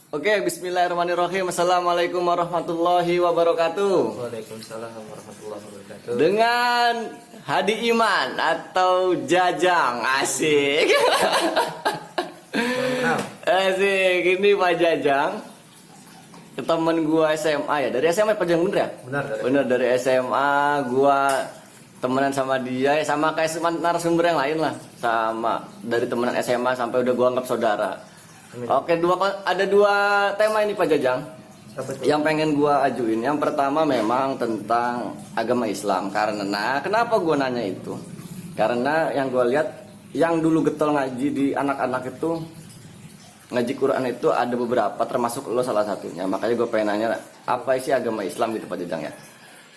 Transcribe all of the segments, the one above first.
Oke, bismillahirrahmanirrahim. Assalamualaikum warahmatullahi wabarakatuh. Waalaikumsalam warahmatullahi wabarakatuh. Dengan Hadi Iman atau Jajang, asik. Asik, ini Pak Jajang. Temen gua SMA ya, dari SMA Pak Jajang bener ya? Benar Dari SMA gua temenan sama dia, sama kayak narasumber yang lain lah. Sama dari temenan SMA sampai udah gua anggap saudara. Amin. Oke, ada dua tema ini Pak Jajang Apa itu? yang pengen gua ajuin. Yang pertama memang tentang agama Islam. Karena kenapa gua nanya itu? Karena yang gua lihat, yang dulu getol ngaji di anak-anak itu, ngaji Quran itu ada beberapa, termasuk lo salah satunya. Makanya gue pengen nanya, apa isi agama Islam gitu Pak Jajang ya.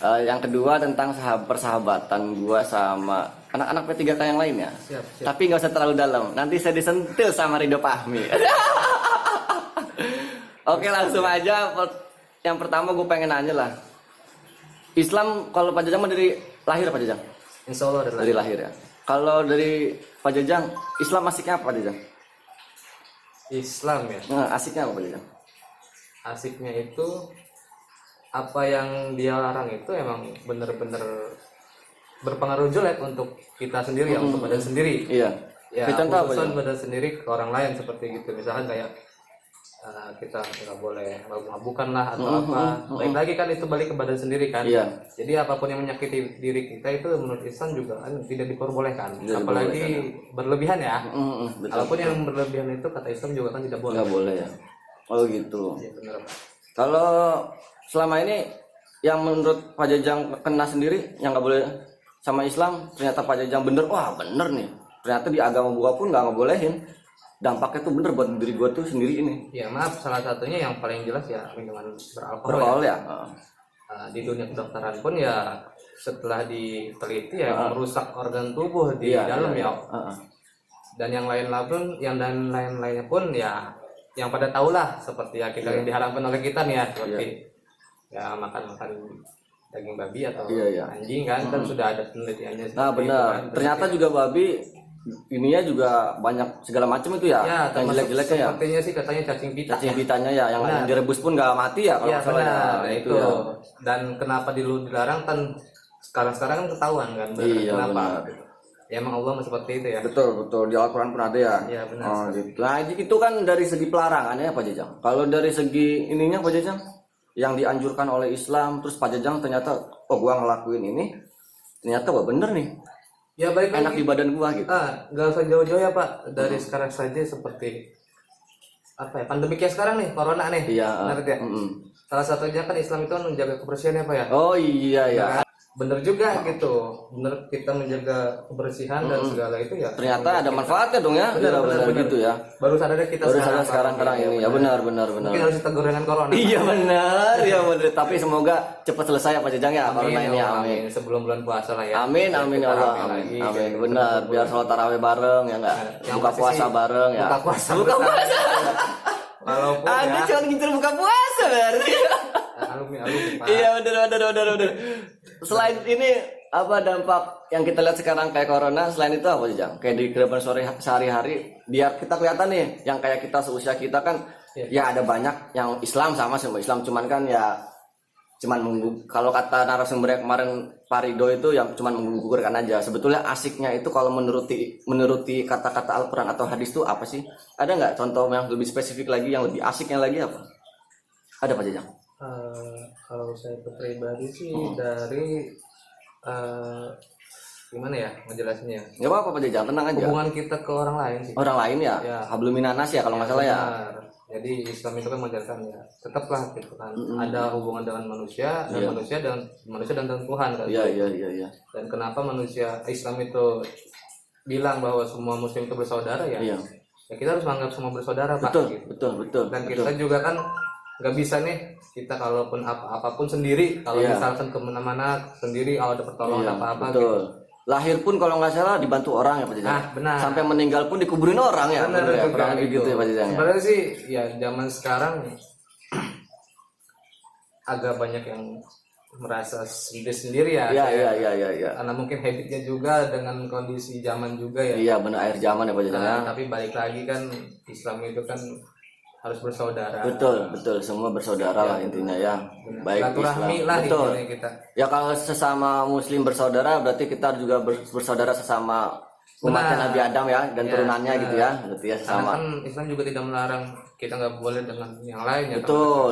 Yang kedua tentang persahabatan gue sama anak-anak P3K yang lainnya. Siap. Tapi nggak usah terlalu dalam, nanti saya disentil sama Ridho Fahmi. Oke, langsung aja. Yang pertama gue pengen nanya lah, Islam kalau Pak Jajang mah dari lahir Pak Jajang? Insya Allah Dari lahir ya. Kalau dari Pak Jajang, Islam asiknya apa Pak Jajang? Islam ya. Nah, asiknya apa Pak Jajang? Asiknya itu apa yang dia larang itu emang bener-bener berpengaruh jelek untuk kita sendiri ya, untuk badan sendiri. Iya. Ya, Contoh apa khususan Jang? badan sendiri ke orang lain seperti gitu. Misalkan kayak kita nggak boleh mabuk-mabukan lah atau apa. Baik lagi kan itu balik ke badan sendiri kan. Iya. Jadi apapun yang menyakiti diri kita itu menurut Islam juga kan tidak diperbolehkan. Tidak Apalagi berlebihan ya. Betul. Apapun yang berlebihan itu kata Islam juga kan tidak boleh. Nggak boleh ya. Oh gitu. Ya, benar, Pak. Kalau selama ini yang menurut Pak Jajang kena sendiri, yang nggak boleh sama Islam, ternyata Pak Jajang bener, wah bener nih. Ternyata di agama gua pun nggak ngebolehin. Dampaknya tuh bener buat diri gua tuh sendiri ini. Ya maaf, salah satunya yang paling jelas ya minuman beralkohol. Beralkohol ya. Di dunia kedokteran pun ya setelah diteliti ya merusak organ tubuh di dalam ya. Dan yang lain-lainnya pun ya yang pada tahulah seperti ya kita yang diharapkan oleh kita nih ya, seperti ya makan daging babi atau anjing kan sudah ada penelitiannya. Nah benar. Kan. Ternyata juga babi ininya juga banyak segala macam itu ya. Ya, Yang jelek-jeleknya ya. sepertinya sih katanya cacing pita. Cacing pitanya ya, yang direbus pun nggak mati ya kalau Iya nggak salah ya. benar itu. Ya. Dan kenapa dilarang kan sekarang kan ketahuan kan. Iya, Kenapa? benar. Gitu. Ya emang Allah seperti itu ya. Betul di Al-Quran pun ada ya. Iya benar. Oh, gitu. Nah itu kan dari segi pelarangannya Pak Jajang. Kalau dari segi ininya Pak Jajang, yang dianjurkan oleh Islam, terus Pak Jajang ternyata, oh gua ngelakuin ini, ternyata wah bener nih. Ya baik Enak di badan gua gitu. Nggak usah jauh-jauh ya Pak. Dari sekarang saja seperti apa ya, pandemi kayak sekarang nih, corona nih. Iya. Benar ya. Salah satunya kan Islam itu kan menjaga kebersihan ya Pak ya. Oh iya ya. Bener juga gitu, bener kita menjaga kebersihan dan segala itu ya. Ternyata ada manfaatnya dong ya. Benar gitu ya. Baru sadarnya kita Baru sadar sekarang ini ya benar. Mungkin harus ditegur dengan corona. Iya benar. Tapi semoga cepat selesai ya Pak Jajang ya corona ini. Amin. Sebelum bulan puasa lah ya. Amin ya Allah. Amin. Benar. Biar sholat tarawih bareng ya enggak. Buka puasa bareng ya. Buka puasa. Walaupun Anda cuma ngincer buka puasa berarti. Alumni. Iya benar. Selain ini apa dampak yang kita lihat sekarang kayak corona, selain itu apa Jang? Kayak di kehidupan sehari-hari, biar kita kelihatan nih, yang kayak kita seusia kita kan ya ada banyak yang Islam sama Islam, cuman kan ya kalau kata narasumber kemarin Pak Ridho itu yang cuman menggugurkan aja. Sebetulnya asiknya itu kalau menuruti kata-kata Al-Quran atau hadis itu apa sih? Ada nggak contoh yang lebih spesifik lagi, yang lebih asiknya lagi apa? Ada Pak Jajang? Kalau saya pribadi sih dari gimana ya ngejelasinnya? Nggak apa-apa Pak Jajang, tenang aja. Hubungan kita ke orang lain sih. Orang lain ya? Hablum minanas ya kalau nggak salah ya. Jadi Islam itu kan mengajarkan ya tetaplah gitu kan ada hubungan dengan manusia dan manusia dan Tuhan kan. Iya. Dan kenapa Islam itu bilang bahwa semua muslim itu bersaudara ya? Iya. Ya kita harus menganggap semua bersaudara Pak. Betul. Dan kita juga kan nggak bisa nih kita kalaupun apapun sendiri kalau misalkan kemana-mana sendiri kalau ada pertolongan apa-apa gitu. Lahir pun kalau nggak salah dibantu orang ya Pak Jajang. Benar. Sampai meninggal pun dikuburin orang ya. Benar ya? juga Kurang lebih gitu ya Pak Jajang. Sebenarnya sih ya zaman sekarang agak banyak yang merasa sendiri ya. Iya. Karena mungkin habitnya juga dengan kondisi zaman juga ya. Iya benar, air zaman ya Pak Jajang. Tapi balik lagi kan Islam itu kan harus bersaudara. Betul, semua bersaudara lah intinya ya. Baik Silaturahmi Islam. lah Betul. intinya kita. Ya kalau sesama muslim bersaudara berarti kita juga bersaudara sesama umatnya Benar. Nabi Adam ya dan Ya, turunannya benar. gitu ya. Berarti ya Karena sama. kan Islam juga tidak melarang kita nggak boleh dengan yang lainnya. Betul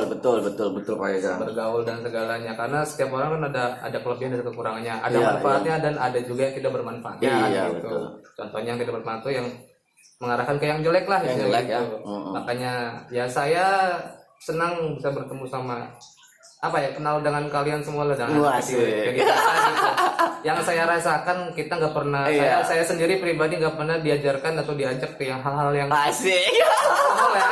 Pak Eza. Bergaul dan segalanya, karena setiap orang kan ada kelebihan dan kekurangannya, ada Iya, manfaatnya dan ada juga yang tidak bermanfaatnya Iya, gitu. betul. Contohnya yang tidak bermanfaat itu yang mengarahkan ke yang jelek lah, Yang istilahnya jelek ya. gitu. Makanya ya saya senang bisa bertemu sama kenal dengan kalian semua lah dengan Wah, kehidupan asik. kita gitu. Yang saya rasakan kita nggak pernah, Iya. saya sendiri pribadi nggak pernah diajarkan atau diajak ke yang hal-hal yang Asik. oh ya.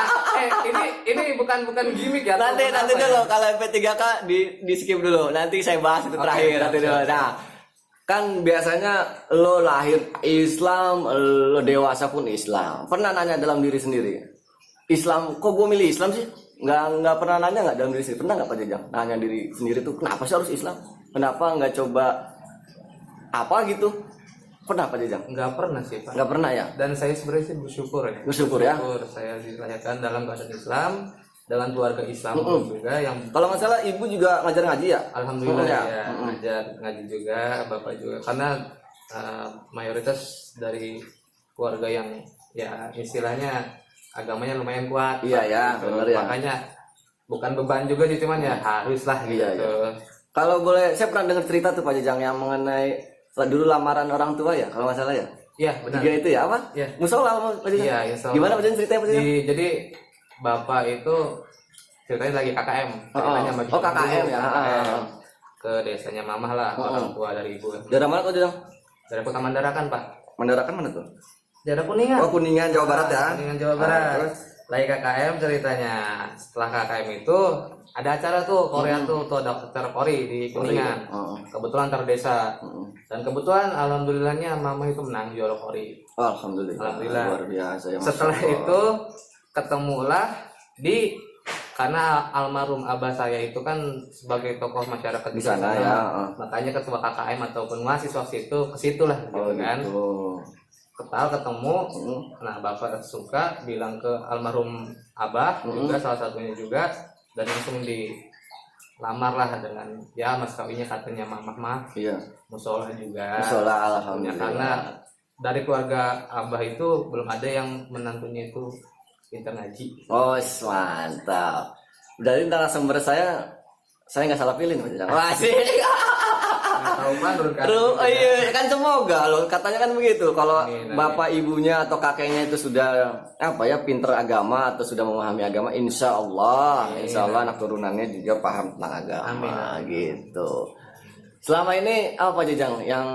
Ini bukan gimmick ya. Nanti ataupun apa ya. dulu kalau MP3K di skip dulu. Nanti saya bahas itu Oke, terakhir siap, nanti dulu. siap. Nah, kan biasanya lo lahir Islam, lo dewasa pun Islam. Pernah nanya dalam diri sendiri, Islam, kok gue milih Islam sih? Nggak pernah nanya nggak dalam diri sendiri? Pernah nggak Pak Jajang nanya diri sendiri tuh, kenapa sih harus Islam? Kenapa nggak coba apa gitu? Pernah Pak Jajang? Nggak pernah sih Pak. Nggak pernah ya? Dan saya sebenarnya sih bersyukur ya. Bersyukur ya? Saya dilahirkan dalam keadaan Islam, dengan keluarga Islam juga yang Kalau nggak salah ibu juga ngajar ngaji ya? alhamdulillah Ya. ya ngajar ngaji juga, bapak juga, karena mayoritas dari keluarga yang ya istilahnya agamanya lumayan kuat. Iya ya, gitu. benar ya. Makanya bukan beban juga sih, cuman ya haruslah gitu. Iya. Kalau boleh, saya pernah dengar cerita tuh Pak Jajang yang mengenai dulu lamaran orang tua ya, kalau nggak salah ya. Iya benar. 3 itu ya apa? Iya. Musola Pak Jajang. Iya, insya Allah. Gimana Pak Jajang ceritanya Pak Jajang? Jadi bapak itu ceritanya lagi KKM, ceritanya bagi KKM ya. KKM ke desanya mamah lah, orang tua dari ibu. Daerah mana Pak Jajang? Dari Kota Mandarakan Pak. Mandarakan mana tuh? Daerah Kuningan. Oh Kuningan Jawa Barat ya. Kuningan Jawa Barat. Terus? Lagi KKM ceritanya. Setelah KKM itu ada acara tuh Korea tuh ada acara Kori di Kuningan. Kebetulan antar desa. Dan kebetulan alhamdulillahnya mama itu menang juara Kori. Oh, alhamdulillah. Alhamdulillah. Luar biasa ya. Setelah itu ketemulah karena almarhum abah saya itu kan sebagai tokoh masyarakat Di sana ya. makanya ketua KKM ataupun mahasiswa situ ke situ lah gitu Oh kan. gitu. Ketemu, nah bapak suka bilang ke almarhum abah juga salah satunya juga, dan langsung dilamar lah dengan ya mas kawinnya katanya mamah Iya. musola juga. Musola Ya, alhamdulillah. karena dari keluarga abah itu belum ada yang menantunya itu pintar ngaji. Oh, mantap. Dari narasumber saya nggak salah pilih Pak Jajang. Wah, sih. Tahu Pak, Iya kan, semoga loh katanya kan begitu. Kalau Amin. bapak ibunya atau kakeknya itu sudah pinter agama atau sudah memahami agama, insya Allah anak turunannya juga paham tentang agama. Gitu. Selama ini apa Jajang yang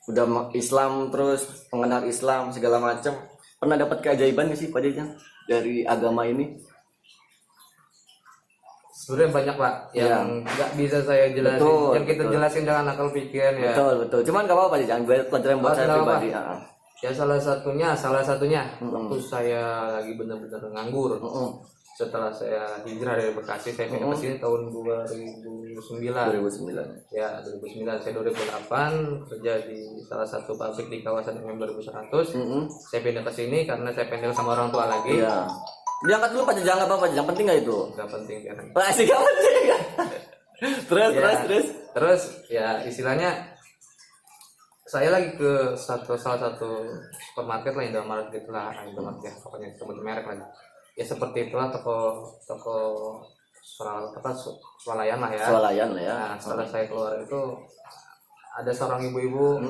udah Islam terus mengenal Islam segala macam, pernah dapat keajaiban nggak sih Pak Jajang dari agama ini? Sebenarnya banyak Pak yang nggak bisa saya jelasin, Betul, yang kita jelasin dengan akal pikiran ya. Betul. Cuman nggak apa-apa Jajang, pelajaran buat saya Kenapa? pribadi. Ya salah satunya waktu saya lagi benar-benar nganggur. Setelah saya hijrah dari Bekasi, saya pindah ke sini tahun 2009. 2009. Ya 2009, saya 2008 kerja di salah satu pabrik di kawasan MM 2100. Saya pindah ke sini karena saya pengen sama orang tua lagi. Iya. Diangkat dulu Pak Jajang, nggak apa-apa Jajang, penting nggak itu? Gak penting kan. Masih nggak penting. Terus. Ya istilahnya saya lagi ke salah satu supermarket lah, Indomaret gitu lah, Indomaret ya, pokoknya sebut merek lagi. Ya seperti itulah toko swalayan lah ya. Swalayan lah ya. Nah, setelah saya keluar itu ada seorang ibu-ibu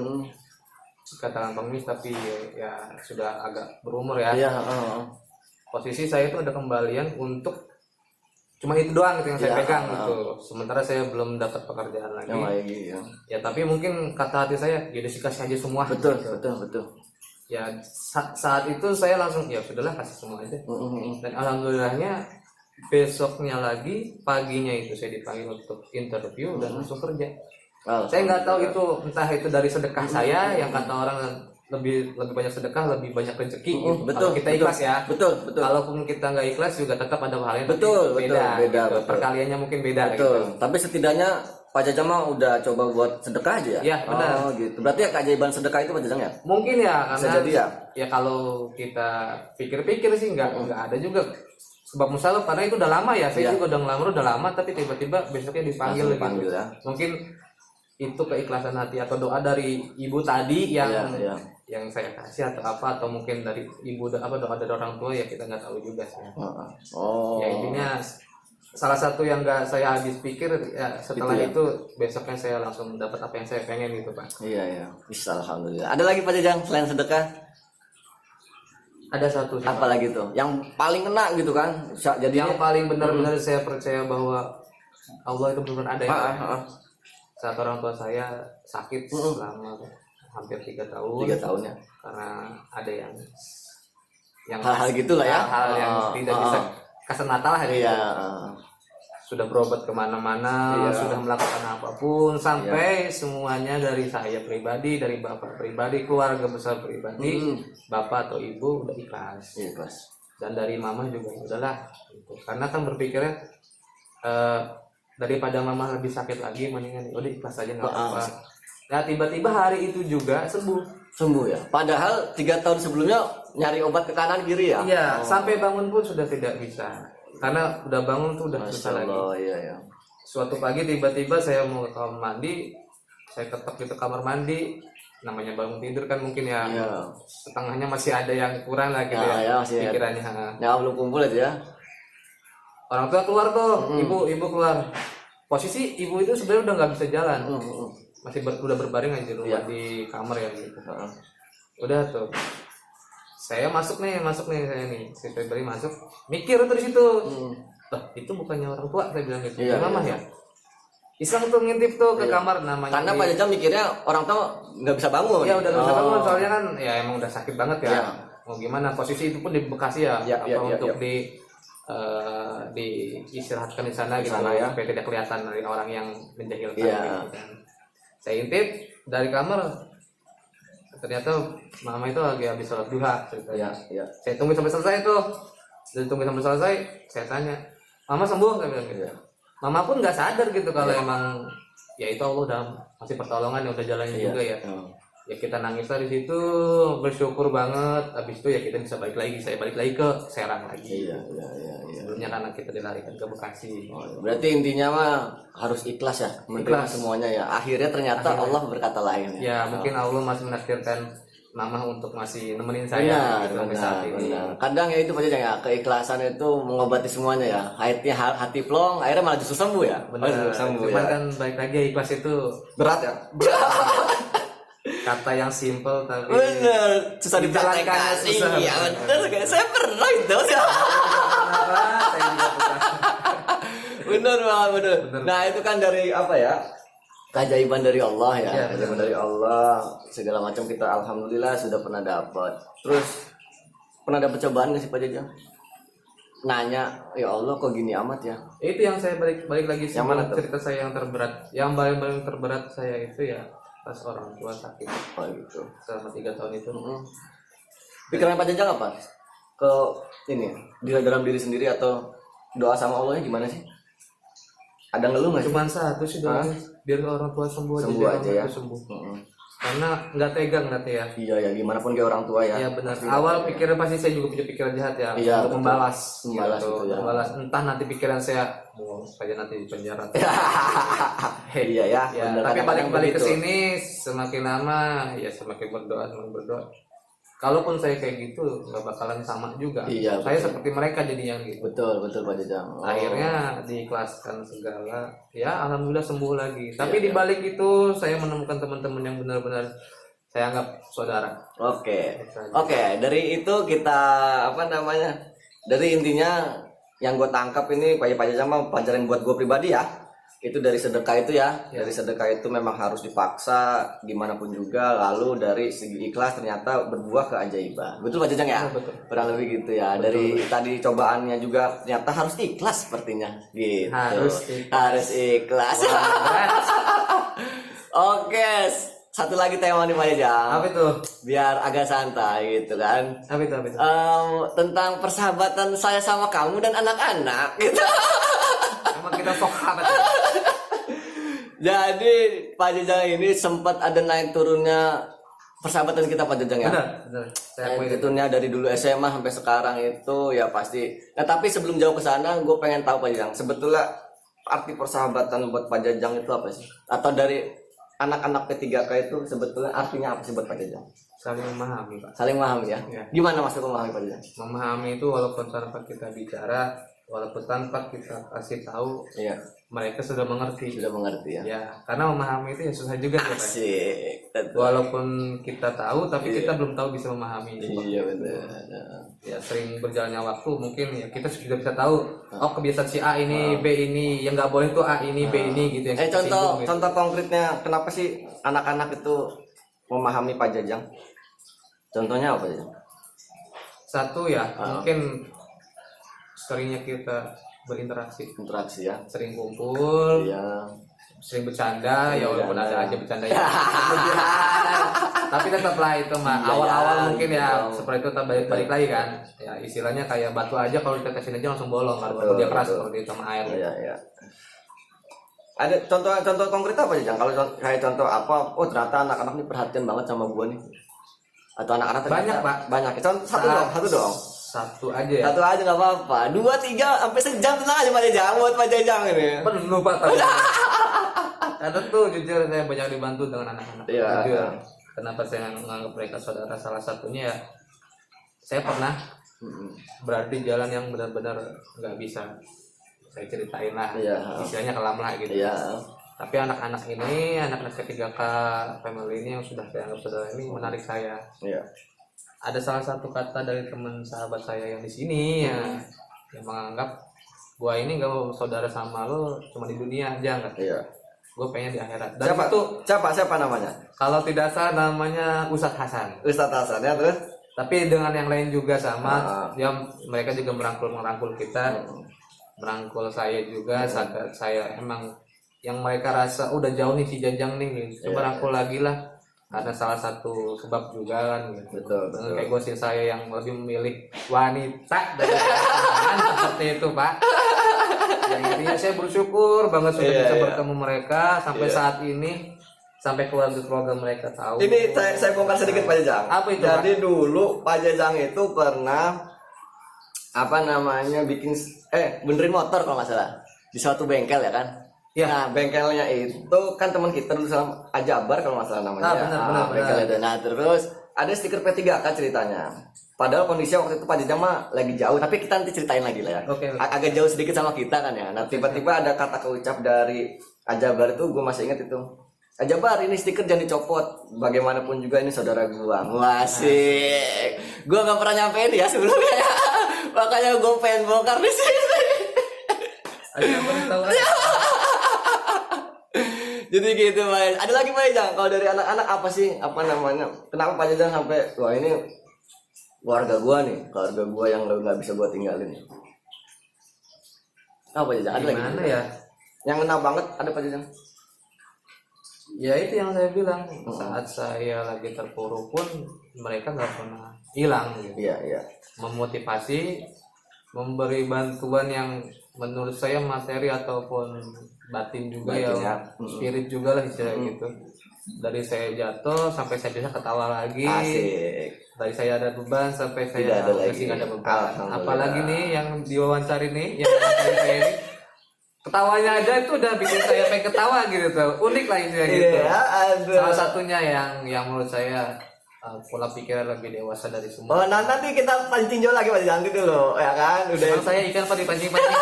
katakan pengemis tapi ya sudah agak berumur ya. Iya. Posisi saya itu ada kembalian untuk cuma itu doang gitu yang saya pegang gitu. Sementara saya belum dapat pekerjaan lagi. Ya tapi mungkin kata hati saya ya udah kasih aja semua. Betul. Ya saat itu saya langsung ya sudahlah kasih semua aja. Dan alhamdulillahnya besoknya lagi paginya itu saya dipanggil untuk interview dan langsung kerja. Saya nggak tahu itu entah itu dari sedekah saya yang kata orang lebih banyak sedekah lebih banyak rezeki gitu. Betul, Kalau kita ikhlas ya. Betul. Kalaupun kita nggak ikhlas juga tetap ada hal yang Betul, beda. betul. Perkaliannya mungkin beda. Betul. Gitu. Tapi setidaknya Pak Jajang mah udah coba buat sedekah aja ya? Iya, benar. Oh gitu. Berarti ya keajaiban sedekah itu Pak Jajang ya? Mungkin ya Bisa karena jadi ya? ya kalau kita pikir-pikir sih nggak ada juga sebab musalaf karena itu udah lama ya. Saya juga udah ngelamar udah lama tapi tiba-tiba besoknya dipanggil Langsung gitu. dipanggil ya. Mungkin itu keikhlasan hati atau doa dari ibu tadi yang Iya. yang saya kasih atau apa atau mungkin dari ibu doa dari orang tua ya kita nggak tahu juga sih. Oh. Ya intinya salah satu yang nggak saya habis pikir ya setelah Itu ya? itu besoknya saya langsung dapat apa yang saya pengen gitu Pak. Iya. Bisa alhamdulillah. Ada lagi Pak Jajang selain sedekah? Ada satu sih, Pak. Apa lagi tuh? Yang paling kena gitu kan? Jadi Yang paling benar-benar saya percaya bahwa Allah itu benar-benar ada ya. Saat orang tua saya sakit selama hampir 3 tahun 3 tahun ya. karena ada yang Hal-hal gitulah ya. hal yang tidak bisa kasih Natal lah gitu. Iya. Sudah berobat kemana-mana, sudah melakukan apapun sampai semuanya dari saya pribadi, dari bapak pribadi, keluarga besar pribadi, bapak atau ibu udah ikhlas. Ikhlas. Dan dari mama juga udahlah gitu. Karena kan berpikirnya daripada mama lebih sakit lagi mendingan udah ikhlas aja nggak apa-apa. Nah tiba-tiba hari itu juga Sembuh ya. Padahal 3 tahun sebelumnya nyari obat ke kanan kiri ya. iya sampai bangun pun sudah tidak bisa karena udah bangun tuh udah susah lagi. Iya. Suatu pagi tiba-tiba saya mau ke kamar mandi, saya ketok itu kamar mandi, namanya bangun tidur kan mungkin ya setengahnya masih ada yang kurang lah gitu ya masih pikirannya. Ya belum kumpul aja ya. Orang tua keluar tuh, ibu keluar. Posisi ibu itu sebenarnya udah nggak bisa jalan, masih udah berbaring aja di rumah di kamar ya gitu. Udah tuh, saya masuk nih saya nih, si Febri masuk, mikir tuh di situ. Itu bukannya orang tua saya bilang gitu. Mama ya. Iseng tuh ngintip tuh ke kamar namanya. Karena Pak Jajang mikirnya orang tua nggak bisa bangun. Iya udah nggak bisa bangun soalnya kan ya emang udah sakit banget ya. Mau gimana posisi itu pun di Bekasi ya. Untuk diistirahatkan di sana gitu ya. Supaya tidak kelihatan dari orang yang menjahilkan gitu kan. Saya intip dari kamar ternyata mama itu lagi habis sholat duha ceritanya. Saya tunggu sampai selesai tuh. Dan tunggu sampai selesai saya tanya, "Mama sembuh?" Saya bilang gitu. Mama pun nggak sadar gitu kalau emang ya itu Allah udah masih pertolongan ya udah jalannya juga ya. Ya kita nangis di situ bersyukur banget. Habis itu ya kita bisa balik lagi. Saya balik lagi ke Serang lagi. Iya. Sebelumnya karena kita dilarikan ke Bekasi. Berarti intinya mah harus ikhlas ya menerima semuanya ya. Akhirnya ternyata Allah berkata lain ya. Ya mungkin Allah masih menakdirkan Mama untuk masih nemenin saya sampai saat ini. Kadang ya itu Pak Jajang ya, keikhlasan itu mengobati semuanya ya. Hati plong, akhirnya malah justru sembuh ya. Cuman kan baik lagi ikhlas itu berat ya. Kata yang simple tapi bener susah dipraktekkan. Iya bener, saya pernah itu. Bener. Nah itu kan dari apa ya? Keajaiban dari Allah ya, keajaiban dari Allah, segala macam kita alhamdulillah sudah pernah dapat. Terus pernah dapat cobaan nggak sih Pak Jajang? Nanya, ya Allah kok gini amat ya? Itu yang saya balik lagi sih. Yang mana tuh? Cerita saya yang terberat, yang paling terberat saya itu ya pas orang tua sakit. Oh gitu. Selama 3 tahun itu. Pikiran Pak Jajang apa? Ke ini, di dalam diri sendiri atau doa sama Allahnya gimana sih? Ada ngeluh nggak sih? Cuman satu sih doanya, biar orang tua sembuh aja ya. Karena nggak tegang nanti ya. Iya ya, gimana pun kayak orang tua ya. Iya benar. Awal pikiran pasti saya juga punya pikiran jahat ya. Untuk membalas gitu. Itu ya. Membalas entah nanti pikiran saya mau supaya nanti di penjara. Iya ya. Tapi balik ke sini semakin lama ya semakin berdoa. Kalaupun saya kayak gitu nggak bakalan sama juga. Iya, saya seperti mereka jadinya gitu. Betul Pak Jajang. Akhirnya diikhlaskan segala, ya alhamdulillah sembuh lagi. Tapi di balik itu saya menemukan teman-teman yang benar-benar saya anggap saudara. Oke. Dari itu kita dari intinya yang gue tangkap ini Pak Jajang mah pelajaran buat gue pribadi ya. Itu dari sedekah itu ya. Dari sedekah itu memang harus dipaksa gimana pun juga. Lalu dari segi ikhlas ternyata berbuah keajaiban. Betul Pak Jajang ya? Betul. Kurang lebih gitu ya. Betul. Dari tadi cobaannya juga ternyata harus ikhlas sepertinya gitu. Harus ikhlas. Oke, satu lagi tema nih Pak Jajang. Apa itu? Biar agak santai gitu kan. Apa itu? Tentang persahabatan saya sama kamu dan anak-anak gitu. Emang kita sahabat. Jadi Pak Jajang ini sempat ada naik turunnya persahabatan kita Pak Jajang ya. Benar. Saya akui itu. Turunnya dari dulu SMA sampai sekarang itu ya pasti. Nah tapi sebelum jauh ke sana, gue pengen tahu Pak Jajang, sebetulnya arti persahabatan buat Pak Jajang itu apa sih? Atau dari anak-anak P3K itu sebetulnya artinya apa sih buat Pak Jajang? Saling memahami, Pak. Saling memahami ya. Iya. Gimana maksud memahami Pak Jajang? Memahami itu walaupun tanpa kita bicara, walaupun tanpa kita kasih tahu, Iya, mereka sudah mengerti. sudah mengerti ya. Ya, karena memahami itu ya susah juga ya, Pak. Asik. Walaupun kita tahu, tapi kita belum tahu bisa memahami. Iya benar. Ya sering berjalannya waktu mungkin ya kita sudah bisa tahu oh kebiasaan si A ini B ini yang nggak boleh tuh A ini B ini gitu yang kita singgung, gitu. Contoh konkretnya kenapa sih anak-anak itu memahami Pak Jajang? Contohnya apa ya? Satu ya mungkin seringnya kita berinteraksi, Ya. sering kumpul, Iya. sering bercanda ya walaupun Bercanda. ada aja bercanda ya tapi tetaplah itu mah Iya, awal-awal iya, mungkin ya gitu. seperti itu balik lagi kan ya istilahnya kayak batu aja kalau ditetesin aja langsung bolong kalau dia keras kalau dia sama air. Iya. Ada contoh konkret apa Jajang? Kalau kayak contoh apa? Oh ternyata anak-anak ini perhatian banget sama gua nih. Atau anak-anak ternyata- Banyak, Pak. Banyak. Satu dong. Satu aja ya. Satu aja nggak apa-apa. 2, 3 sampai sejam tenang aja Pak Jajang buat Pak Jajang ini. Penuh Pak tapi. Karena tuh jujur saya banyak dibantu dengan anak-anak. Iya. Jujur. Kenapa saya menganggap mereka saudara? Salah satunya ya saya pernah berarti jalan yang benar-benar nggak bisa saya ceritain lah. Iya. Istilahnya kelam lah gitu. Iya. Tapi anak-anak ini, anak-anak P3K family ini yang sudah saya anggap saudara ini menarik saya. Iya. Ada salah satu kata dari teman sahabat saya yang di sini ya, yang menganggap gua ini gak mau saudara sama lo cuma di dunia aja nggak? Iya. Gue pengen di akhirat. Dan Siapa itu siapa namanya? kalau tidak salah namanya Ustadz Hasan. Ustadz Hasan ya terus. Tapi dengan yang lain juga sama, ya mereka juga merangkul kita, merangkul saya juga. Saya emang yang mereka rasa udah jauh nih si Jajang nih, coba rangkul lagi lah. Ada salah satu sebab juga kan gitu. Betul. Kayak gue sih saya yang lebih memilih wanita dari pasangan seperti itu Pak. Yang intinya saya bersyukur banget sudah bisa bertemu mereka sampai saat ini, sampai keluarga mereka tahu. Ini saya bongkar sedikit Pak Jajang. Apa itu, Jadi dulu Pak Jajang itu pernah bikin benerin motor kalau nggak salah di suatu bengkel ya kan. Ya. Nah bengkelnya itu kan teman kita dulu sama Ajabar kalau nggak salah namanya. Benar. Bengkelnya ada. Nah terus ada stiker P3K ceritanya. Padahal kondisi waktu itu Pak Jajang mah lagi jauh, tapi kita nanti ceritain lagi lah ya. Oke. Agak jauh sedikit sama kita kan ya. Nah tiba-tiba ada kata keucap dari Ajabar itu, gue masih ingat itu. Ajabar ini stiker jangan dicopot. Bagaimanapun juga ini saudara gua. Asik. Gua nggak pernah nyampein ya sebelumnya ya. Makanya gue pengen bongkar di sini. Aja tahu aja. Jadi gitu Pak. Ada lagi Pak Jajang. Kalau dari anak-anak apa sih? Apa namanya? Kenapa Pak Jajang sampai wah ini keluarga gua nih, keluarga gua yang nggak bisa gua tinggalin. Apa Jajang? Ada lagi? Gimana ya? Yang ngena banget ada Pak Jajang? Ya itu yang saya bilang, saat saya lagi terpuruk pun mereka nggak pernah hilang gitu. Iya. Memotivasi, memberi bantuan yang menurut saya materi ataupun batin juga ya, spirit juga lah istilah gitu. Dari saya jatuh sampai saya bisa ketawa lagi. Asik. Dari saya ada beban sampai saya Tidak ada lagi. nggak ada beban. Alhamdulillah. Apalagi nih yang diwawancari nih, yang wawancari saya ini, ketawanya aja itu udah bikin saya pengen ketawa gitu tuh. Unik lah ini gitu. Iya, ada. Salah satunya yang menurut saya pola pikirnya lebih dewasa dari semua. Oh, nanti kita pancing jauh lagi Pak Jajang gitu loh, ya kan? Udah. Emang saya ikan apa dipancing-pancing?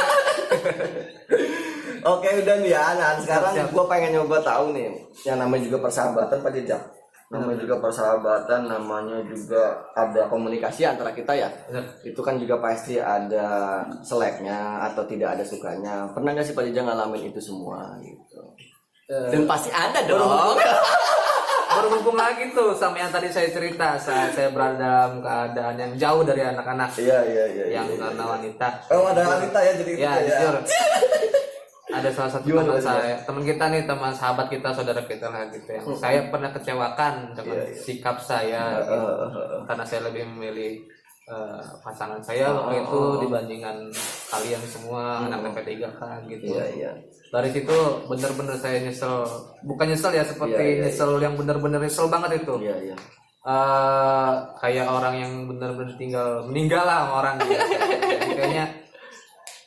Oke, udah nih ya. Nah, sekarang gue pengen nyoba tahu nih, yang namanya juga persahabatan Pak Jajang. Namanya juga persahabatan, namanya juga ada komunikasi antara kita ya. Benar. Itu kan juga pasti ada seleknya atau tidak ada sukanya. Pernah nggak sih Pak Jajang ngalamin itu semua gitu? Dan pasti ada dong. Berhubung lagi tuh sama yang tadi saya cerita, saya berada dalam keadaan yang jauh dari anak-anak. Iya. Yang karena wanita. Oh, ada wanita ya jadi Ya, gitu jujur. Ada salah satu teman kita nih, teman sahabat kita, saudara kita lah gitu yang saya pernah kecewakan dengan sikap saya gitu. Karena saya lebih memilih pasangan saya waktu itu dibandingkan kalian semua anak P3K gitu. Iya. Dari situ bener-bener saya nyesel, bukan nyesel ya, seperti nyesel yang bener-bener nyesel banget itu. Iya. Kayak orang yang bener-bener meninggal lah orang gitu. Jadi kayaknya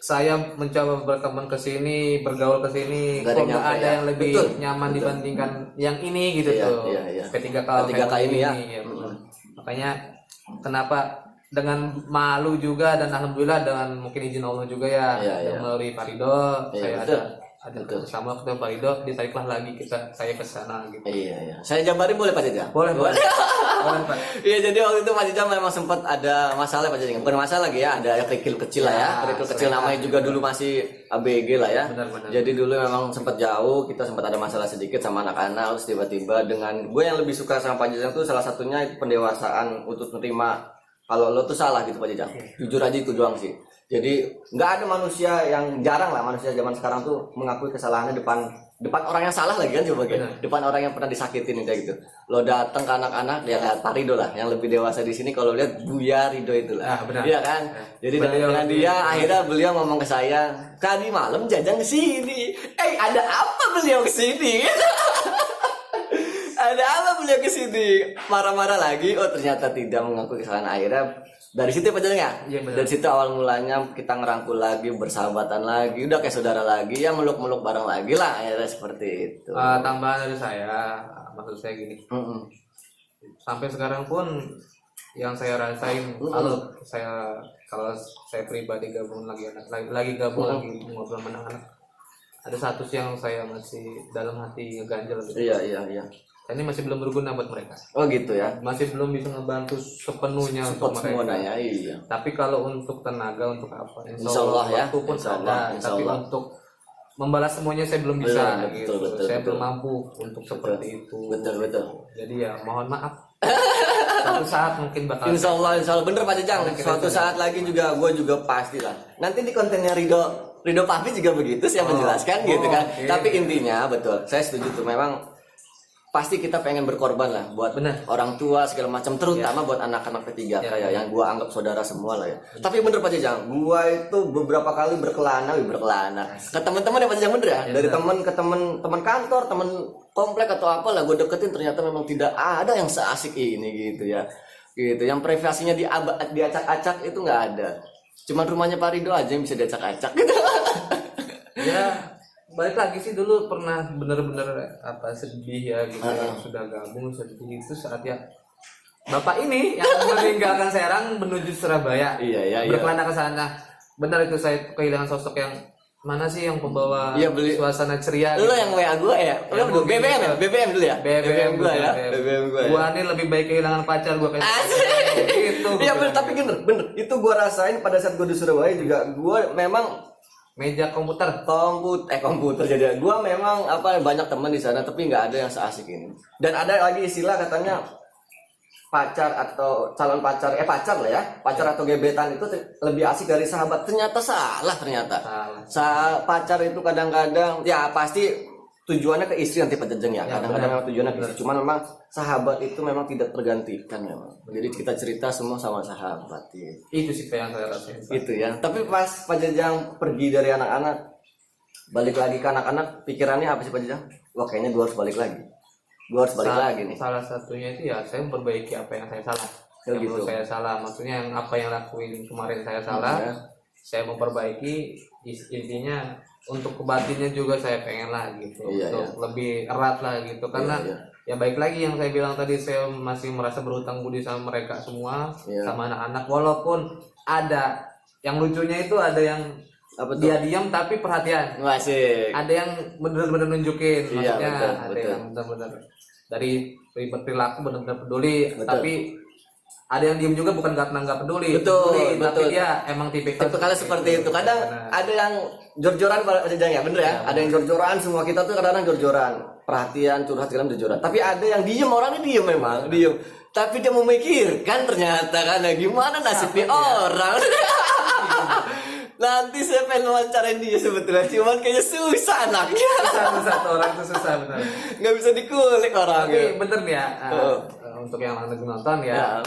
saya mencoba berteman ke sini, bergaul ke sini, kok nggak ada yang lebih nyaman dibandingkan yang ini gitu tuh. Iya. P3K ini ya. Gitu. Makanya kenapa dengan malu juga dan alhamdulillah dengan mungkin izin Allah juga ya, melalui Parido saya ada bersama ketemu Parido, ditariklah lagi saya ke sana gitu. Iya. Saya jabarin boleh Pak Jajang? Boleh Pak. Iya, jadi waktu itu Pak Jajang memang sempat ada masalah Pak Jajang. Bukan masalah lagi ya, ada kerikil kecil lah ya. Kerikil kecil namanya juga dulu masih ABG lah ya. Benar. Jadi dulu memang sempat jauh, kita sempat ada masalah sedikit sama anak-anak, terus tiba-tiba dengan gue yang lebih suka sama Pak Jajang tuh salah satunya itu pendewasaan untuk menerima kalau lo tuh salah gitu Pak Jajang. Jujur aja itu doang sih. Jadi nggak ada manusia yang jarang lah, manusia zaman sekarang tuh mengakui kesalahannya depan orang yang salah lagi kan, coba depan orang yang pernah disakitin kayak gitu. Lo datang ke anak-anak, lihat Pak Rido lah yang lebih dewasa di sini, kalau lihat Buya Rido itu lah. Iya kan? Jadi dengan dia akhirnya beliau ngomong ke saya, tadi malam Jajang kesini. Ada apa beliau kesini? Ada apa beliau kesini? Marah-marah lagi. Oh ternyata tidak mengakui kesalahan. Akhirnya dari situ Pak Jajang ya? Dari situ awal mulanya kita ngerangkul lagi, bersahabatan lagi, udah kayak saudara lagi, ya meluk-meluk bareng lagi lah, akhirnya seperti itu. Tambahan dari saya, maksud saya gini, sampai sekarang pun yang saya rasain, kalau saya pribadi gabung lagi ngobrol sama anak-anak, ada satu yang saya masih dalam hati ngeganjel gitu. Iya. Ini masih belum berguna buat mereka. Oh gitu ya. Masih belum bisa ngebantu sepenuhnya untuk mereka. Ya, iya. Tapi kalau untuk tenaga, untuk apa? Insya Allah ya. Waktu pun ada. Tapi untuk membalas semuanya saya belum bisa. Betul. Saya belum mampu untuk seperti itu. Betul. Jadi ya mohon maaf. Suatu saat mungkin bakal. Insya Allah bener Pak Jajang. Suatu saat lagi juga gue juga pasti lah. Nanti di kontennya Rido Pahmi juga begitu saya menjelaskan gitu kan. Okay. Tapi intinya betul. Saya setuju tuh, memang pasti kita pengen berkorban lah buat orang tua segala macam, terutama buat anak-anak P3K ya, yang gua anggap saudara semua lah ya. Tapi bener Pak Jajang, gua itu beberapa kali berkelana ke teman-teman ya Pak Jajang, bener ya? Dari teman ke teman kantor, teman komplek atau apa lah gua deketin, ternyata memang tidak ada yang seasik ini gitu ya. Gitu. Yang privasinya diacak-acak itu nggak ada. Cuman rumahnya Pak Rido aja yang bisa diacak-acak gitu. Ya balik lagi sih, dulu pernah bener-bener sedih ya gitu, sudah gabung sedih itu saat ya bapak ini yang meninggalkan Serang menuju Surabaya. Iya. Berkelana ke sana. Benar itu, saya kehilangan sosok yang mana sih yang pembawa suasana ceria. Lu gitu. Yang WA gue ya. BBM dulu ya. BBM gue ya. Gua nih lebih baik kehilangan pacar gua kayak gitu. Iya bener, tapi bener. Itu gua rasain pada saat gua di Surabaya juga. Gua memang meja komputer jadi gua memang banyak teman di sana, tapi nggak ada yang seasik ini. Dan ada lagi istilah katanya pacar atau calon pacar lah ya, pacar atau gebetan itu lebih asik dari sahabat. Ternyata salah. Pacar itu kadang-kadang ya pasti tujuannya ke istri nanti Pak Jajang ya. Kadang-kadang memang tujuannya ke istri. Cuman memang sahabat itu memang tidak tergantikan memang. Jadi kita cerita semua sama sahabat gitu. Itu sih yang saya rasain. Itu ya. Tapi pas Pak Jajang pergi dari anak-anak, balik lagi ke anak-anak, pikirannya apa sih Pak Jajang? Wah kayaknya gue harus balik lagi. Nih. Salah satunya itu ya saya memperbaiki apa yang saya salah. Yang saya salah, maksudnya yang apa yang lakuin kemarin saya salah. Saya memperbaiki, intinya untuk kebatinnya juga saya pengen lah gitu, untuk lebih erat lah gitu, karena ya baik lagi yang saya bilang tadi, saya masih merasa berhutang budi sama mereka semua, sama anak-anak, walaupun ada yang lucunya itu, ada yang dia diam tapi perhatian, ada yang benar-benar nunjukin, maksudnya ada yang benar-benar dari perilaku benar-benar peduli, tapi ada yang diem juga bukan karena nggak peduli, tapi dia emang tipikalnya seperti itu. Kadang ada yang jor-joran Pak Jajang ya, bener ya? Ada yang jor-joran, semua kita tuh kadang-kadang jor-joran, perhatian, curhat segala jor-joran. Tapi ada yang diem, orangnya diem memang, diem. Tapi dia memikirkan ternyata kan, gimana nasibnya orang. Nanti saya pengen wawancarain dia sebetulnya, cuman kayaknya susah anaknya. Satu orang tuh susah benar. Nggak bisa dikulik orangnya. Tapi bener nih ya, untuk yang lagi nonton ya.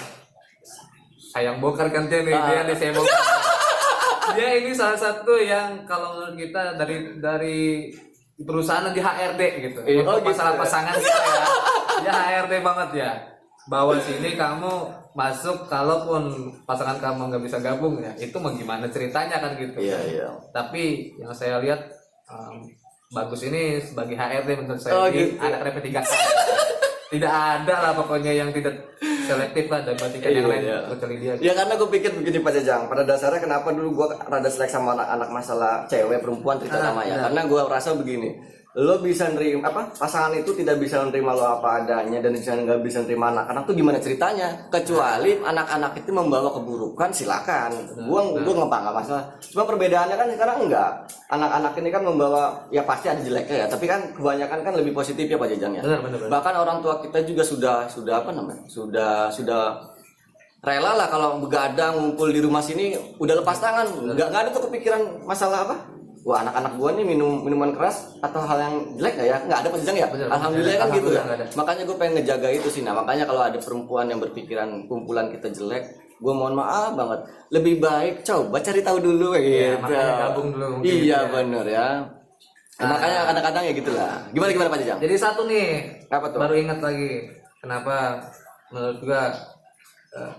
Sayang bongkar kan dia nih, saya bongkar. Dia ini salah satu yang kalau menurut kita dari perusahaan di HRD gitu. Untuk gitu masalah ya. pasangan kita ya. Dia HRD banget ya. Bawa sini kamu masuk, kalaupun pasangan kamu nggak bisa gabung ya, itu mau gimana ceritanya kan gitu. Iya. Tapi yang saya lihat bagus ini sebagai HRD menurut saya ini gitu. anak P3K. Tidak ada lah pokoknya yang tidak selektif lah dibandingkan yang lain kecuali dia. Ya karena gue pikir begini Pak Jajang, pada dasarnya kenapa dulu gue rada selek sama anak-anak masalah cewek perempuan terutama ya, karena gue rasa begini, lo bisa nerima pasangan itu tidak bisa menerima lo apa adanya dan nggak bisa nerima anak-anak tuh gimana ceritanya, kecuali anak-anak itu membawa keburukan silakan, gue nggak masalah. Cuma perbedaannya kan sekarang enggak, anak-anak ini kan membawa ya pasti ada jeleknya ya, tapi kan kebanyakan kan lebih positif ya Pak Jajang ya. Benar. Bahkan orang tua kita juga sudah apa namanya, sudah rela lah kalau begadang ngumpul di rumah sini, udah lepas tangan, nggak ada tuh kepikiran masalah apa. Wah anak-anak gua nih minum minuman keras atau hal yang jelek nggak ya? Nggak ada Pak Jajang ya. Alhamdulillah kan gitu ya. Makanya gue pengen ngejaga itu sih. Nah makanya kalau ada perempuan yang berpikiran kumpulan kita jelek, gue mohon maaf banget. Lebih baik coba cari tahu dulu gitu. Makanya gabung dulu mungkin. Iya bener ya. Nah, makanya kadang-kadang ya gitulah. Gimana Pak Jajang? Jadi satu nih, Apa tuh? baru ingat lagi kenapa menurut gua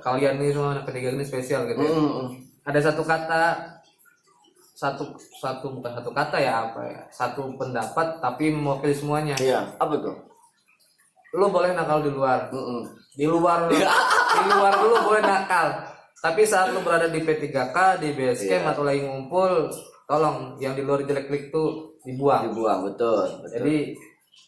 kalian nih semua anak ketiga ini spesial gitu. Ya. Ada satu kata, bukan satu kata ya apa ya, satu pendapat tapi mewakili semuanya. Iya. Apa tuh? Lu boleh nakal di luar, di luar dulu boleh nakal. Tapi saat lu berada di P3K, di base camp atau lagi ngumpul, tolong yang di luar jelek-jelek tuh dibuang, betul. Jadi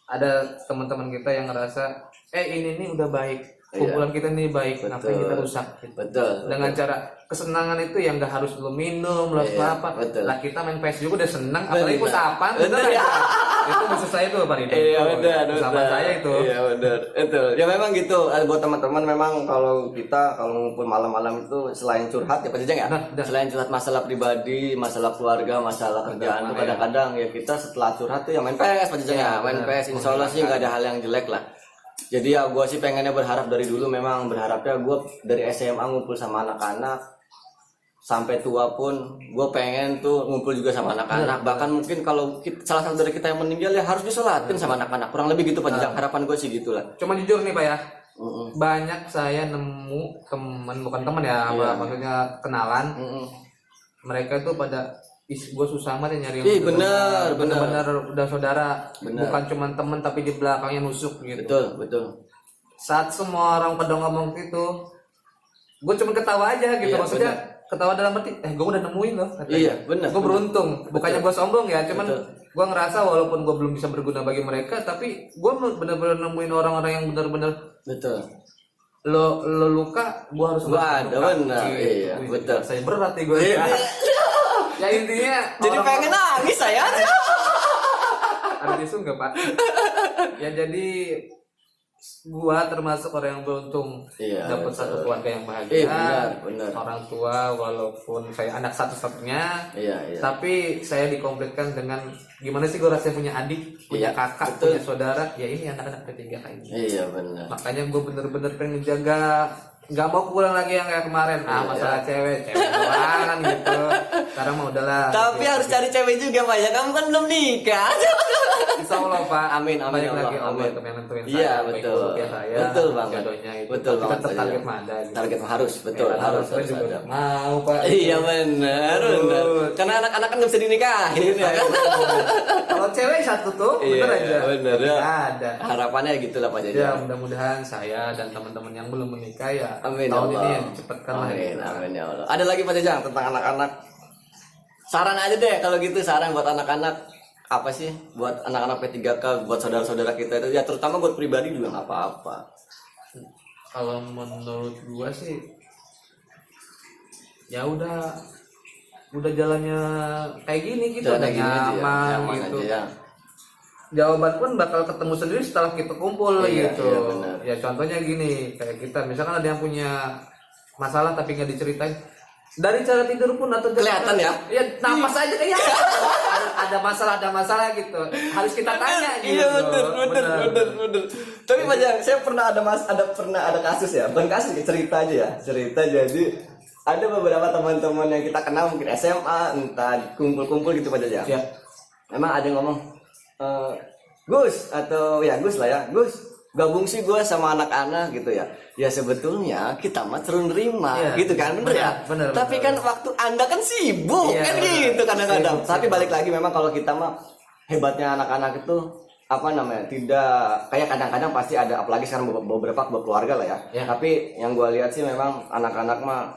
ada teman-teman kita yang ngerasa ini nih udah baik, kumpulan kita nih baik, ngapain kita rusak gitu. Betul. Dengan cara kesenangan itu yang nggak harus lo minum, lo apa. Lah kita main PS juga udah seneng, apalagi usapan, bener ya. Itu musuh saya tuh Pak Ridho. Iya benar. Usapan saya itu. Iya benar. Itu. Ya memang gitu. Buat teman-teman memang kalau ngumpul malam-malam itu selain curhat ya Pak Jajang ya. Selain curhat masalah pribadi, masalah keluarga, masalah kerjaan tuh kadang-kadang ya kita setelah curhat tuh ya main PS Pak Jajang ya. Main PS insya Allah sih nggak ada hal yang jelek lah. Jadi ya gue sih pengennya berharap dari dulu, memang berharapnya gue dari SMA ngumpul sama anak-anak sampai tua pun gue pengen tuh ngumpul juga sama anak-anak. Bahkan mungkin kalau salah satu dari kita yang meninggal ya harus disolatin sama anak-anak, kurang lebih gitu Pak Jajang. Harapan gue sih gitulah. Cuma jujur nih Pak ya, banyak saya nemu temen, bukan temen ya, maksudnya kenalan, mereka tuh pada gue susah banget nyari yang bener-bener udah saudara, bukan cuma temen tapi di belakangnya nusuk gitu. Betul. Saat semua orang pada ngomong gitu, gue cuma ketawa aja gitu, maksudnya ketawa dalam arti gue udah nemuin loh katanya. Iya benar. Gue beruntung, bukannya gue sombong ya, cuman gue ngerasa walaupun gue belum bisa berguna bagi mereka, tapi gue bener-bener nemuin orang-orang yang bener-bener lo luka, gue harus ada benar. Iya betul. Saya berat nih gue. Ya intinya jadi pengen nangis saya. Ada tisu nggak Pak? Ya jadi gua termasuk orang yang beruntung dapat satu keluarga yang bahagia. Benar. Orang tua walaupun saya anak satu-satunya, tapi saya dikomplitkan dengan gimana sih gua rasanya punya adik, punya kakak, punya saudara. Ya ini anak-anak P3K ini. Iya benar. Makanya gua bener-bener pengen jaga. Nggak mau pulang lagi yang kayak kemarin masalah cewek doang gitu. Sekarang mah udahlah. Tapi harus cari cewek juga Pak ya, kamu kan belum nikah. Insya Allah Pak. Amin Banyak Allah. lagi Allah untuk yang nentuin saya. Iya betul. Betul banget. Betul banget. Kita target mana? Target harus betul. Harus juga mau Pak. Iya benar. Karena anak-anak kan nggak bisa dinikahin ya kan. Kalau cewek satu tuh bener aja. Bener ya. Ada. Harapannya gitulah Pak Jajang. Ya mudah-mudahan saya dan teman-teman yang belum menikah ya amin tahun Allah. ini ya dicepatkan lah. Amin ya Allah. Ada lagi Pak Jajang tentang anak-anak. Saran aja deh kalau gitu, saran buat anak-anak apa sih, buat anak-anak P3K, buat saudara-saudara kita itu ya, terutama buat pribadi juga nggak apa-apa. Kalau menurut gua sih ya udah jalannya kayak gini gitu, udah nyaman gitu. Aja, ya. Jawaban pun bakal ketemu sendiri setelah kita kumpul gitu. Ya contohnya gini, kayak kita misalkan ada yang punya masalah tapi nggak diceritain, dari cara tidur pun atau kelihatan ya napas aja kayak ada masalah gitu, harus kita tanya gitu. Iya bener. Tapi Pak Jang, saya pernah ada kasus ya, bukan kasus, cerita aja ya, cerita. Jadi ada beberapa teman-teman yang kita kenal mungkin SMA, entah kumpul-kumpul gitu Pak Jajang. Ya. Memang ada yang ngomong, Gus atau ya Gus lah ya, Gus gabung sih gue sama anak-anak gitu ya. Ya sebetulnya kita mah terus nerima gitu kan, bener ya. Bener, Tapi kan waktu Anda kan sibuk kan gitu kadang-kadang. Tapi balik lagi memang kalau kita mah hebatnya anak-anak itu apa namanya, tidak kayak kadang-kadang pasti ada, apalagi sekarang beberapa keluarga lah ya. Tapi yang gue lihat sih memang anak-anak mah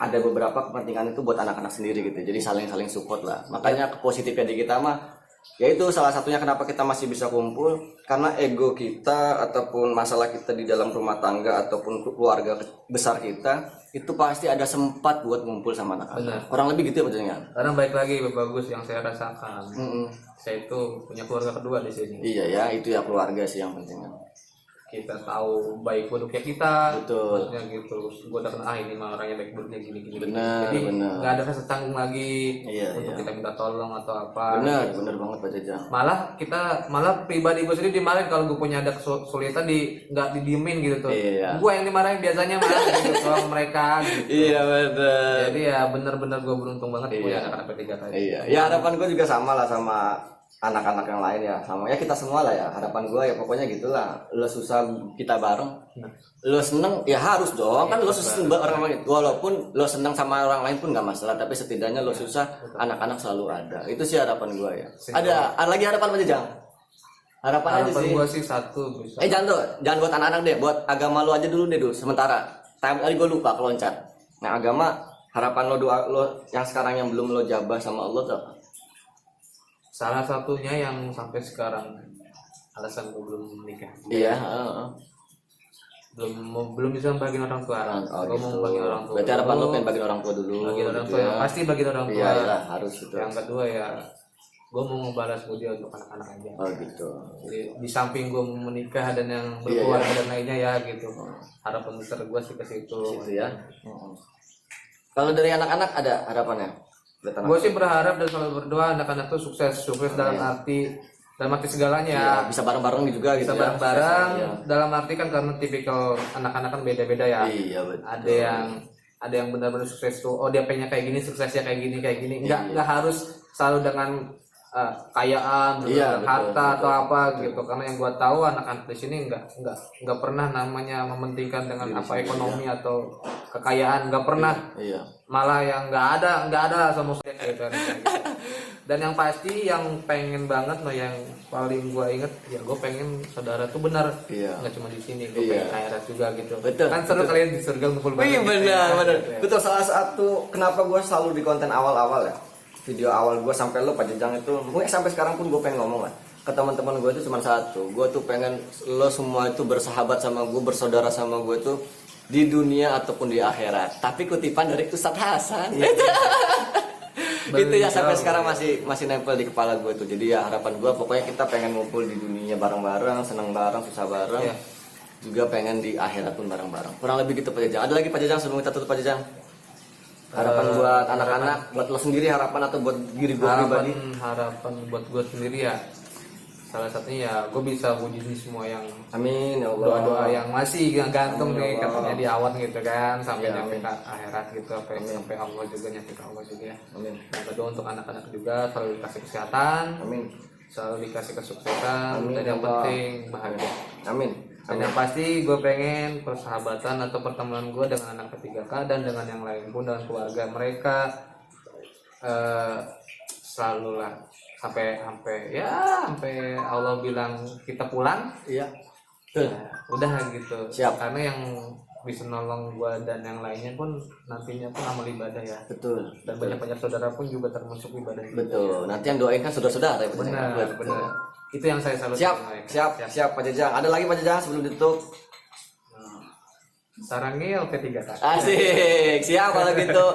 ada beberapa kepentingan itu buat anak-anak sendiri gitu, jadi saling support lah. Makanya positifnya di kita mah yaitu salah satunya kenapa kita masih bisa kumpul, karena ego kita ataupun masalah kita di dalam rumah tangga ataupun keluarga besar kita itu pasti ada sempat buat ngumpul sama anak-anak. Kurang lebih gitu ya Pak Jajang. Karena baik lagi bagus yang saya rasakan. Saya itu punya keluarga kedua di sini. Iya ya, itu ya keluarga sih yang penting. Kita tahu baik buruknya kita. Betul. Maksudnya gitu. Gue udah kenal ini mah orangnya baik buruknya gini. Benar, jadi benar. nggak ada rasa canggung lagi untuk kita minta tolong atau apa. Benar, benar banget Pak Jajang. Malah pribadi gue sendiri dimarahin kalau gue punya ada kesulitan nggak didiemin gitu tuh. Iya. Gue yang dimarahin biasanya malah gitu tolong mereka. Gitu. Iya betul. Jadi ya benar-benar gue beruntung banget punya anak-anak P3K tadi. Iya. Ya harapan gue juga sama lah sama anak-anak yang lain ya, sama ya kita semua lah ya. Harapan gue ya pokoknya gitulah, lo susah kita bareng, lo seneng ya harus dong kan, lo susah orang lain walaupun lo seneng sama orang lain pun nggak masalah, tapi setidaknya lo susah anak-anak selalu ada. Itu sih harapan gue ya. Ada lagi harapan apa Jang? Harapan aja sih. Gue sih satu bisa. Jangan buat anak-anak deh, buat agama lo aja dulu deh sementara. Tadi gue lupa keloncat. Nah agama, harapan lo, doa lo yang sekarang yang belum lo jabah sama Allah tuh apa? Salah satunya yang sampai sekarang alasan gue belum menikah. Iya. Belum bisa bagiin orang tua. Gue Gitu. mau bagi orang tua. Berarti harapan lo pengen bagiin orang tua dulu. Bagiin orang gitu tua ya. Pasti bagiin orang tua. Iya, harus itu. Yang kedua ya, gue mau ngebalas budi untuk anak-anak aja. Oh gitu. Jadi di samping gue mau menikah dan yang berkeluarga dan lainnya ya gitu. Harapan besar gue sih ke situ. Situ ya. Kalau dari anak-anak ada harapannya? Gue sih berharap dan selalu berdoa anak-anak tuh sukses dalam arti segalanya. Iya, bisa bareng-bareng juga gitu. Bisa bareng-bareng dalam arti kan karena tipikal anak-anak kan beda-beda ya. Iya betul. Ada yang benar-benar sukses tuh. Oh dia pengennya kayak gini, suksesnya kayak gini. Nggak harus selalu dengan kekayaan, harta atau apa gitu. Karena yang gua tahu anak-anak di sini nggak pernah namanya mementingkan dengan apa ekonomi atau kekayaan, nggak pernah. Iya. Malah yang nggak ada sama sekali gitu. Dan yang pasti yang pengen banget yang paling gua inget ya gua pengen saudara tuh benar nggak cuma di sini, gua pengen akhirat juga gitu. Betul. Kan seru kalian di surga ngumpul bareng. Iya benar. Betul, salah satu kenapa gua selalu di konten awal-awal ya. Video awal gue sampai lo Pak Jajang itu, mungkin sampai sekarang pun gue pengen ngomong lah ke teman-teman gue itu cuma satu, gue tuh pengen lo semua itu bersahabat sama gue, bersaudara sama gue tuh di dunia ataupun di akhirat. Tapi kutipan dari Ustadz Hasan. Itu ya sampai sekarang masih nempel di kepala gue tuh. Jadi ya harapan gue pokoknya kita pengen ngumpul di dunia bareng-bareng, seneng bareng, susah bareng. Juga pengen di akhirat pun bareng-bareng. Kurang lebih gitu Pak Jajang. Ada lagi Pak Jajang sebelum kita tutup Pak Jajang? Harapan buat anak-anak, buat lo sendiri harapan atau buat diri gue pribadi? Harapan buat gue sendiri ya, salah satunya ya gue bisa wujudin semua yang amin ya Allah, doa-doa yang masih gantung nih katanya di awan gitu kan, sampai nyampe ke akhirat gitu, sampai Allah juga, nyampe ke Allah juga ya. Amin. Yang kedua untuk anak-anak juga selalu dikasih kesehatan, amin, selalu dikasih kesuksesan, amin, dan yang penting bahagia. Amin. Dan yang pasti gue pengen persahabatan atau pertemuan gue dengan anak P3K dan dengan yang lain pun, dengan keluarga mereka selalu lah sampai Allah bilang kita pulang. Iya. Ya, udah gitu. Siap. Karena yang bisa nolong gue dan yang lainnya pun nantinya pun amal ibadah ya. Betul. Dan banyak saudara pun juga termasuk ibadah. Betul. Nanti yang doain kan saudara-saudara ya. Benar. Itu yang saya selalu siap Pak Jajang. Ada lagi Pak Jajang sebelum ditutup? Sarangil P3K. Asik, siap kalau gitu.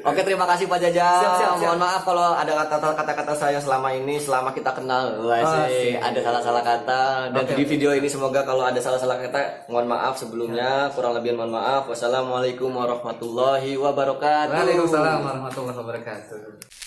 Oke, terima kasih Pak Jajang. Siap. Mohon maaf kalau ada kata-kata saya selama kita kenal. Asik, ada salah-salah kata. Dan di video ini semoga kalau ada salah-salah kata, mohon maaf sebelumnya. Kurang lebih mohon maaf. Wassalamualaikum warahmatullahi wabarakatuh. Waalaikumsalam warahmatullahi wabarakatuh.